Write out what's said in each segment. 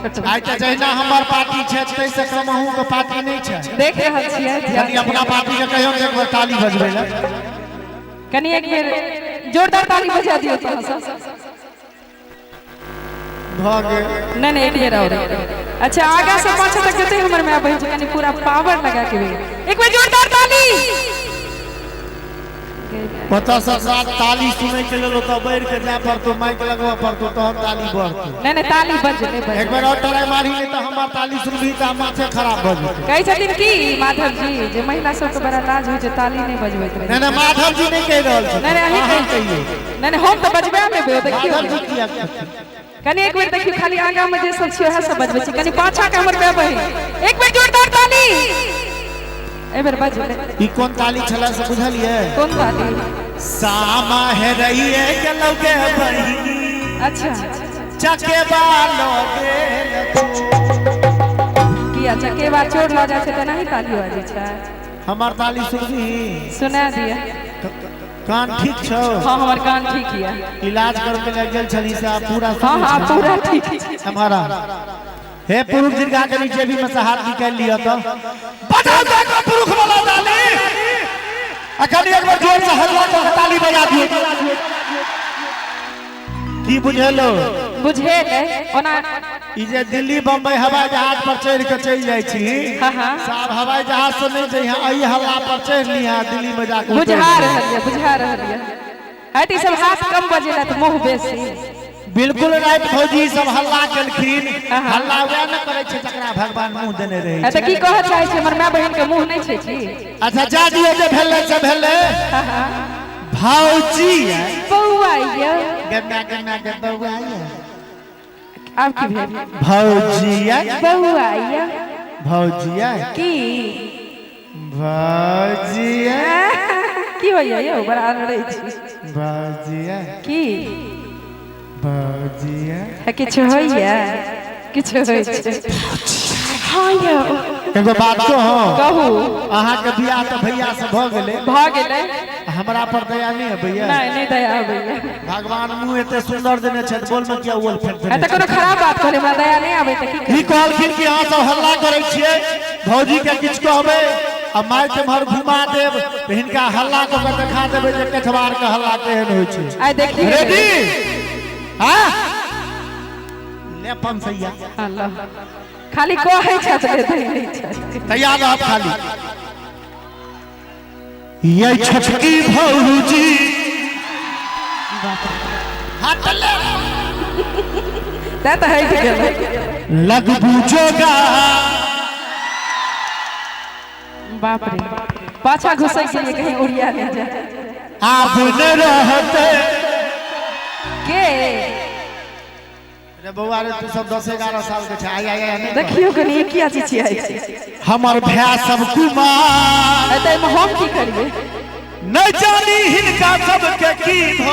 छोट आइ त जहिना हमर पार्टी छै तै से कम अहूँ के पार्टी नहीं छै। देख रहल छियै कनी अपना पार्टी के कहियो एक बार ताली बजबै ले। कनी एक बेर जोरदार ताली बजा दियो तो सब भ गेल। नहीं एक बेर और। अच्छा आगा से पाछा तक जते हमर माय बहन छै कनी पूरा पावर लगा के एक बेर जोरदार ताली। पता साथ ताली सुनै के लेल ओतऽ बैठ के जाय पड़तो, माइक लगवा पड़तो तहन ताली बढ़तो। नहीं ताली बजले एक बार और ट्राई मारी नहीं त हमर ताली सुनबी त माथे खराब भ जेतै। कहै छथिन की माधव जी जे महिला सब के बड़ा लाज होय छै ताली नहीं बजबैत रहे। नहीं माधव जी नहीं कह रहल छै। नहीं अहीं कहियो। नहीं हम त बजबे लेबे देखियो। माधव जी किया कनी एक बेर देखियो खाली आगा में जे सब छै ओहे सब बजबै छै कनी पाछा के हमर माय बहन एक बेर जोरदार ताली। ए बेर बजले ई कोन ताली छला से बुझलिए? कोन ताली? सामा है रहिए के लगे बहिनी। अच्छा चके बालो गेल किया चके बा चोर ल जाय छै त नहीं ताली बाजै छै। हमर ताली सुनबी सुना दिया। कान ठीक छौ? हां हमर कान ठीक है। इलाज करके ले गेल छली से आप पूरा हां हां पूरा ठीक है हमारा। हे पुरुष दीर्घा के नीचे भी में से हाथ निकाल लिया तो बजा दे को पुरुष वाला ताली। अखन एक बार जोर से हल्ला तो ताली बजा दियो। की बुझेलो? बुझेले ओना ई जे दिल्ली बम्बई हवाई जहाज पर चढ़ के चल जाय छी। हां साहब हवाई जहाज से नहीं जइहा आई हल्ला पर चढ़ लिया दिल्ली में जाके बुझा रहलिए। हटी सब हाथ कम बजेला त मुंह बेसी। बिल्कुल राइट फौजी सब हल्ला केलखिन। हल्ला वे न करे छै जकरा भगवान मुंह देने रहे छै। त की कह चाहे छै हमर माय बहन के मुंह नहीं छै की? अच्छा जा दियो जे भेले से भेले। भौजी बौआ ये गन्ना के बौआ ये अब की भेल? भौजी बौआ ये भौजी की भौजी की होइया ये बड़ा लड़ै छी। भौजी की भौजी किछु होइया किछु होइ छै। हां यो एगो बात तो हो कहू अहाँ के बियाह त भैया से भ गेलै हमरा पर दया नहीं है भैया? नहीं दया भैया। भगवान मुंह एते सुंदर देने छै बोल में किया ओल फेंक देने? त कोनो खराब बात करे हमरा दया नहीं आबै त की कहलखिन कि अहाँ सब हल्ला करै छियै भौजी के किछ कहबै आ मार के भर घुमा देब त हिनका हल्ला क के देखा देबै जे कठवार के हल्ला केहन होय छै। आइ देखिए रेडी हां लेपन सैया अल्लाह खाली कहै छै त दे नहीं छै। तैयार रह खाली। ये छटकी भौजी हाथ ले त हट गेलै लग बूझोगा। बाप रे पाछा घुसै के लिए कहीं उड़िया ले जाए। आप न रहते के रे बौआ रे तू सब 10-11 साल के छै। आय नहीं देखियो कनी किया चीज छै हमर भैया सब कुमार एते में हम की करिए न जानी हिनका सब के की भ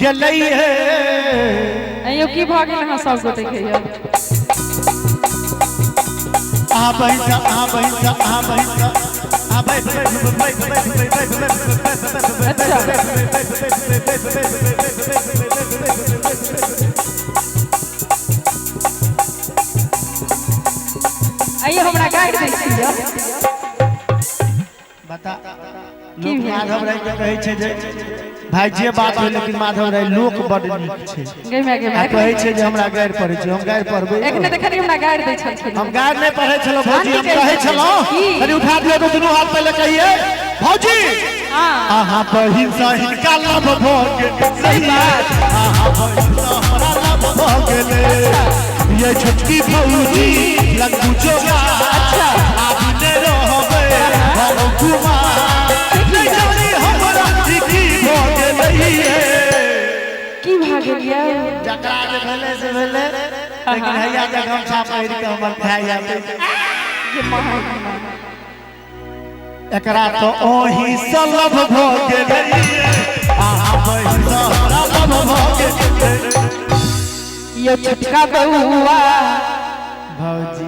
गेलै हे। अयो की भ गेल हां सब गोटे के यो आ बहिन अच्छा आइए हमरा गाइड दै छियै। बता लोग माधव राय के कहै छै जे भाई जे बात है लेकिन माधव राय लोक बड नीक छै। गेमे कहै छै जे हमरा गाइड पढ़ै छै हम गाइड पढ़बै। एखने देखनी हमरा गाइड दै छलखिन। हम गाइड नहीं पढ़ै छलो भौजी हम कहै छलो अरे उठा दियो तो दुनू हाथ पहले कहिए भौजी आहा बहिन सा हिनका लव भ गेल। सही बात आहा बहिन सा हमरा लव भ गेल। ये छटकी भौजी लग बुझोगा। अच्छा आप ने रहबे हम कुमार नहीं जानी हमरा की भ गेलै की भाग गेलिया जकरा जे भेले से भेले लेकिन हैया जग हम छाप पहिर के हमर खाय जाते ये महा एकरा तो ओही सलभ भ गेलै। आहा बहिन सा हमरा लव भ गेलै। यो छटका बउआ भौजी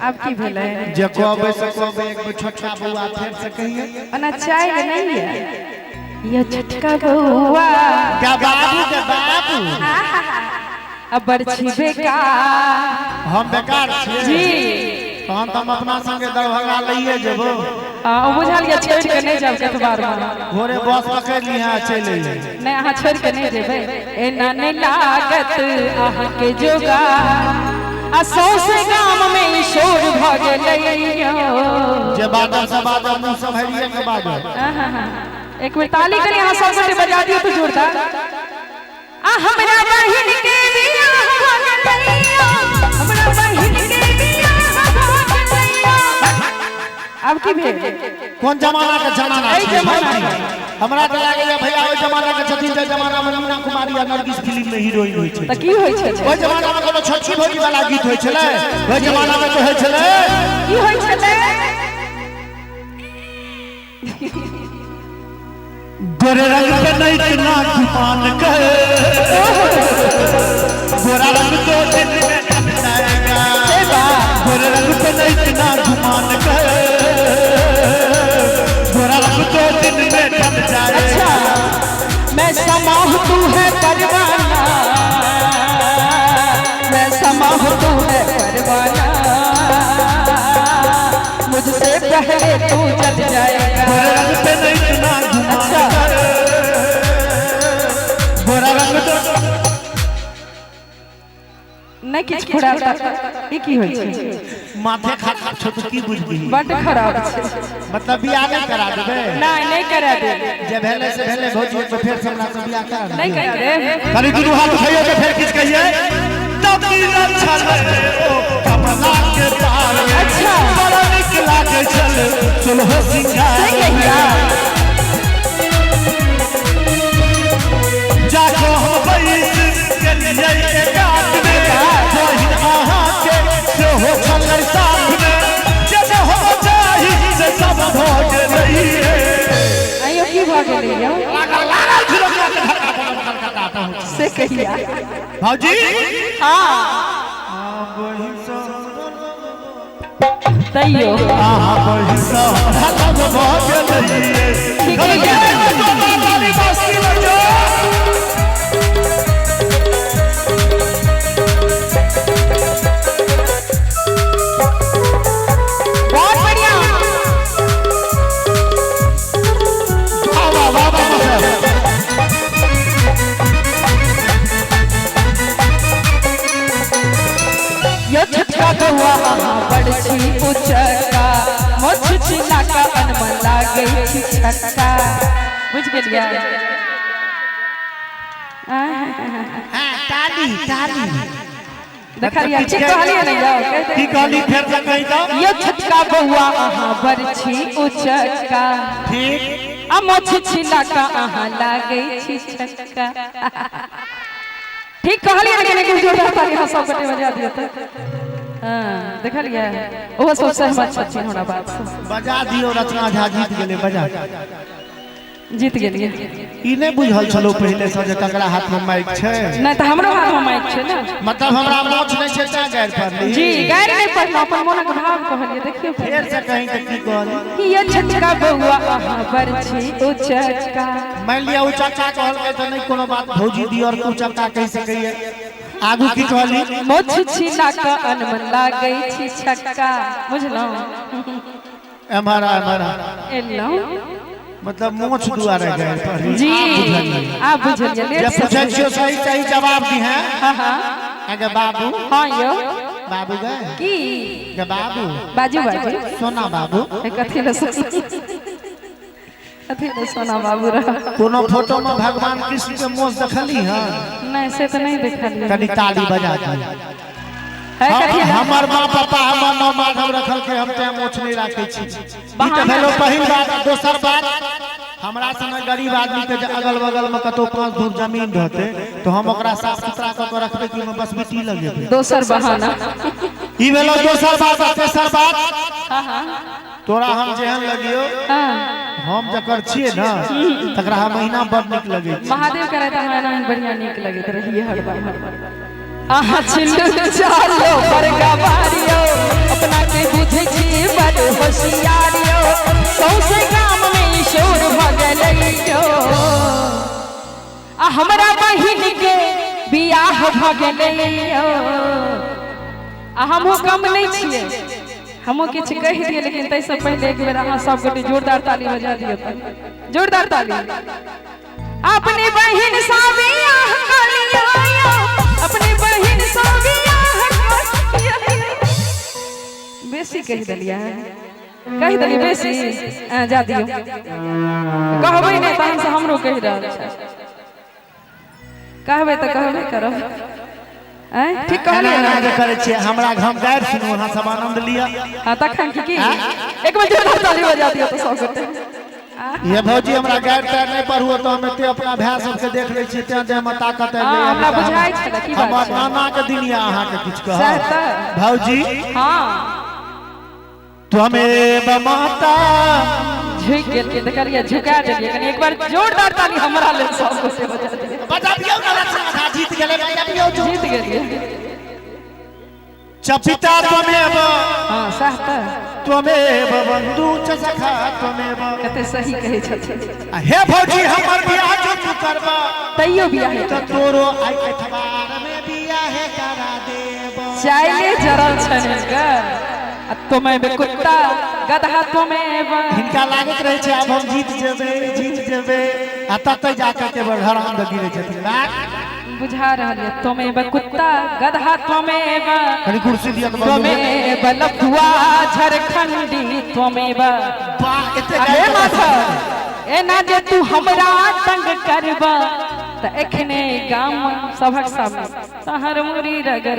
अब की भेलै जे कहबै से कहबै एक बेर छोटका बउआ फेर से कहिए ओना चाय नहीं है यो छटका बउआ क्या बाबू के बाबू अब बरछी बेकार हम बेकार छियै जी तहन तो हम अपना संगे दरभंगा लइए जेबो ओ बुझल या छोड़ के नहीं जाब कतबार में भोरे बस पकड़ लिया चले नहीं अहाँ छोड़ के नहीं जेबे एना ने लागत आह के जोगा आ सौसे गाम में शोर भ गेलैयो जे बादल से बादल मुंह सब हरिए के बादल एक मिनट ताली करी अहाँ सब से बजा दियो तो जोरदार आ हमरा बहिन के बियाह हो गेलैयो हमरा बहिन के बियाह हो गेलैयो अब की भेल कौन जमाना के जमाना एई जमाना हमरा त लागैया भैया ओइ जमाना के छथिन जे जमाना में मीना कुमारी आ नरगिस फिल्म में हीरोइन होई छै त की होय छै ओइ जमाना में कोनो छोटकी भौजी वाला गीत होय छले ओइ जमाना में तो होय छले की होय छले गोरे रंग पे नहीं ना जुबान के गोरा रंग तो दिन में ढल जाएगा गोरे रंग पे नहीं ना जुबान के गोरा रंग तो दिन में ढल जाएगा अच्छा मैं समा हूँ तू है परवाना मैं समा हूँ तू है परवाना मुझसे पहले तू जल जाएगा गोरे रंग पे नहीं ना अच्छा गोरा रंग तो नहीं किछ फुराता ई की होय छै माथे खा छोट की बुझबी बड खराब छै मतलब बियाह नहीं करा देबे नहीं करा दे जे भेले से भेले भौजी तो फिर हमरा से बियाह करा नहीं कर दे कनी दुनू हाथ उठाइयो तो फिर किछ कहिए तभी अच्छा लगे ओ कमला के पार अच्छा बड़ा निक लागे चल चलो हो सिंगार सही कहिया जाको हम बैस के लिए एक गात में बहिन आहा के से हो छलर साथ में जब हो जाहि से सब भोग रही है आइयो की भ गेलै लागल झुरकिया के खटखटाता हूं से कहिया भौजी हां बहिन तैयो आहा बहिन सब भोग रही है ठीक है हुआ बड़छी उचका मोछ छिला का अनमन लागे छी छक्का बुझ गेलिया हां ताली ताली देखलिया ठीक कहलिए नहीं जाओ की कहली फिर से कहि दो ये छक्का बहुआ आहा बड़छी उचका ठीक आ मोछ छिला का आहा लागे छी छक्का ठीक कहलिए लेकिन कुछ जोरदार ताली हम सब कटे बजा दियो त हां देखलिए ओहो सब सहमत छथिन हमरा बात से बजा दियो रचना झा जीत गेले बजा जीत गेलिए ई नहीं बुझल छलो पहले से जे ककरा हाथ में माइक छै नहीं तो हमरो हाथ में माइक छै ना मतलब हमरा मोछ नहीं छै ता गायर पड़ली जी गायर नहीं पड़ना अपन मन के भाव कहलिए देखियो फिर से कहीं त की कहली ये छक्का बहुआ आहा बरछी उचका मान लिया उ चाचा कहल के त नहीं कोनो बात भौजी दी और उ चाचा कह सकैए आगू की कहली मोछ छिला का अनमन लागे छी छक्का बुझलो हमारा एलो मतलब मोछ दुआरे गायर पड़ली जी आ बुझलिए जब पूछै छियो सही सही जवाब दी है हां हां अगे बाबू हां यो बाबू गए की गे बाबू बाजू बाजू सोना बाबू कथि ले सोना बाबू रहा कोनो फोटो में भगवान कृष्ण के मोछ देखली हां नहीं से तो नहीं देखलिए कनी ताली बजा दी है कथि हमर मां पापा हमर नाम माधव रखल के हम ते मोछ नहीं राखे छी ई त भेलो पहिल बात दोसर बात हमरा संगे गरीब आदमी के अगल बगल में कतो 5 धूर जमीन रहते तो हम ओकरा साफ सुथरा क के रखबे कि में बस मिट्टी लगेबे दोसर बहाना ई भेलो दोसर बात तेसर बात हां हां तोरा हम जेहन लगियो हां हम जकर छिए ना तकरा महीना बड़ निक लगे महादेव करे त हमरा नहीं बढ़िया निक लगत रहिए हर बार आहा छिल्लू चालो बरगा मारियो अपना के बुझे छी बड़ होशियारियो सौसे गाम में शोर भ गेलैयो आ हमरा बहिन के बियाह भ गेलैयो आ हमहु कम नहीं छियै हमहु किछ कहि दिए लेकिन तै से पहले एक बेर अहाँ सब गोटे जोरदार ताली बजा दियौ त जोरदार ताली अपनी बहिन सा बियाह कलियो अपनी बहिन सा बियाह कलियो बेसी कहि देलिए बेसी जा दियौ कहबै नै तहन से हमरो कहि रहल छै कहबै त कहबै करब ठीक कहलिए ना जे करे छै हमरा हम गायब सुनू अहाँ सब आनंद लिया हां तखन की एक बेर जोरदार ताली बजा दियौ त सब गोटे ये भौजी हमरा गायब टायर नहीं पढ़ुओ तो हम एते अपना भाई सब के देख ले छी ते जे हम ताकत है हमरा बुझाई छै की बात हमर नाना के दिन या अहाँ के किछ कह सही त भौजी हां त्वमेव माता झुक गेल के देखलिए झुका देलिए कनी एक बार जोरदार ताली हमरा लेल सब गोटे बजा दियौ बजा दियौ ना राधा जीत गेले बजा दियौ जीत गेलिए चपिता त्वमेव हां सह त त्वमेव बंधु च सखा त्वमेव कते सही कहै छथिन हे भौजी हमर बियाह जो तू करबा तैयो बियाह त तोरो आइ अखबार में बियाह करा देब चाइले जरल छने ग तुम्हें कुत्ता गधा तुम्हें हिनका लागत रहे छै अब हम जीत जेबे आ ततै जाके के घरान द गिरे छथिन बुझा रहलिए तुम्हें कुत्ता गधा तुम्हें कनी कुर्सी दिया तुम्हें लफुआ झारखंडी तुम्हें वाह एते अरे माथा एना जे तू हमरा तंग करबा त एखने गाम सभक सामने तहर मुरी रगर